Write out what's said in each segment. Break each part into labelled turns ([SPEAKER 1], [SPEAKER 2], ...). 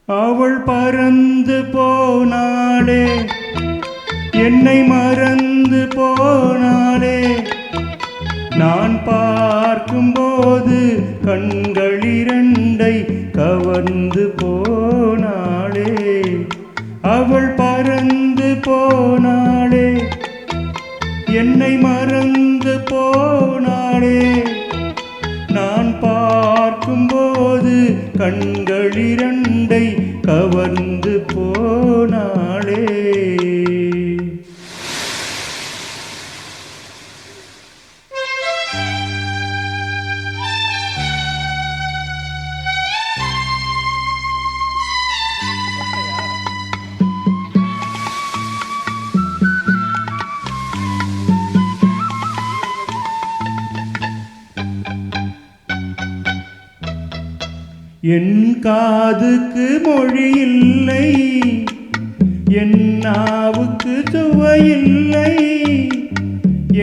[SPEAKER 1] அவள் பறந்து போனாளே, என்னை மறந்து போனாளே. நான் பார்க்கும்போது கண்கள் இரண்டை கவர்ந்து போனாளே. அவள் பறந்து போனாளே, என்னை மறந்து போனாளே. நான் பார்க்கும்போது கண்கள் இரண்டை கவர்ந்து போனாளே. என் காதுக்கு மொழி இல்லை, என் நாவுக்கு சுவையில்லை.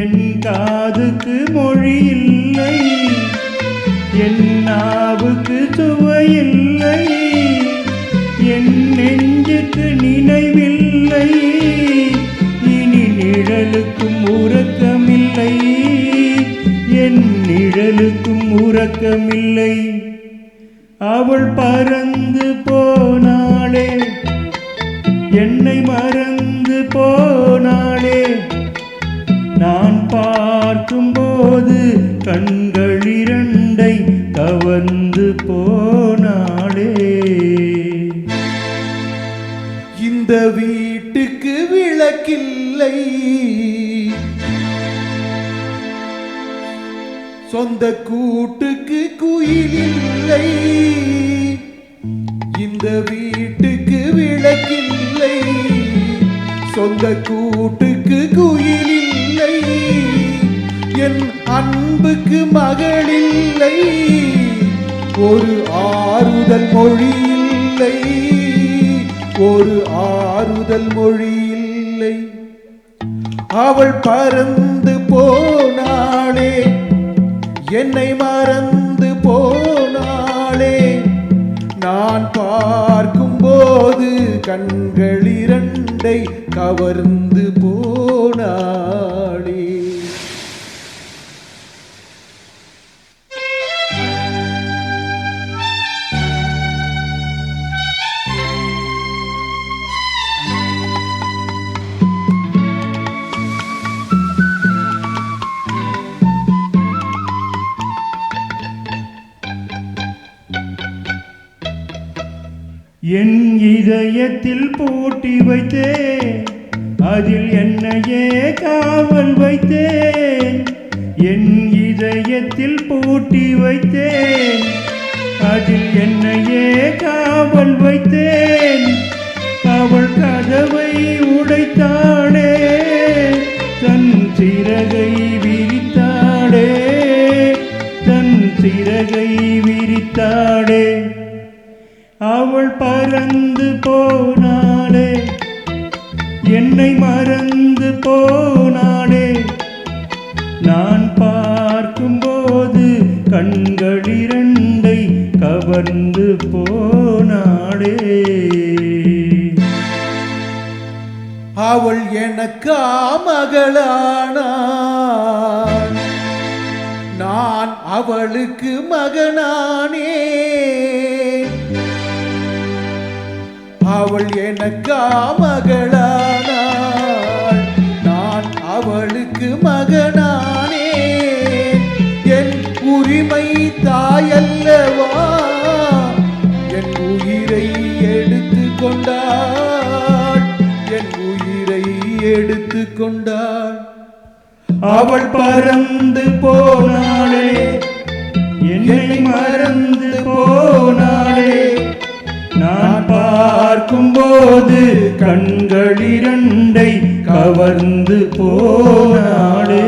[SPEAKER 1] என் காதுக்கு மொழி இல்லை, என் நாவுக்கு சுவையில்லை. என் நெஞ்சுக்கு நினைவில்லை, இனி நிழலுக்கும் உறக்கமில்லை. என் நிழலுக்கும் உறக்கமில்லை. அவள் பறந்து போனாளே, என்னை மறந்து போனாளே. நான் பார்க்கும்போது கண்கள் இரண்டை கவர்ந்து போனாளே.
[SPEAKER 2] இந்த வீட்டுக்கு விளக்கில்லை, சொந்த கூட்டுக்கு குயில் இல்லை. இந்த வீட்டுக்கு விளக்கில்லை, சொந்த கூட்டுக்கு குயில் இல்லை. என் அன்புக்கு மகள் இல்லை, ஒரு ஆறுதல் மொழி இல்லை. ஒரு ஆறுதல் மொழி இல்லை. அவள் பறந்து போனாளே, என்னை மறந்து போனாளே. நான் பார்க்கும்போது கண்கள் இரண்டை கவர்ந்து போனாளே.
[SPEAKER 1] என் இதயத்தில் பூட்டி வைத்தேன், அதில் என்னையே காவல் வைத்தேன். என் இதயத்தில் பூட்டி வைத்தேன், அதில் என்னையே காவல் வைத்தேன். அவள் கதவை உடைத்தாளே, தன் சிறகை விரித்தாளே. தன் சிறகை விரித்தாளே. அவள் பறந்து போனாளே, என்னை மறந்து போனாளே. நான் பார்க்கும்போது கண்கள் இரண்டை கவர்ந்து போனாளே.
[SPEAKER 2] அவள் எனக்கா மகளானாள், நான் அவளுக்கு மகனானே. அவள் எனக்கா மகளானாள், நான் அவளுக்கு மகனானே. என் உரிமை தாயல்லவா, என் உயிரை எடுத்து கொண்டாள். என் உயிரை எடுத்து கொண்டாள்.
[SPEAKER 1] அவள் பறந்து போனாளே, என்னை மறந்து போனாளே. நான் பார்க்கும்போது கண்கள் இரண்டை கவர்ந்து போனாளே.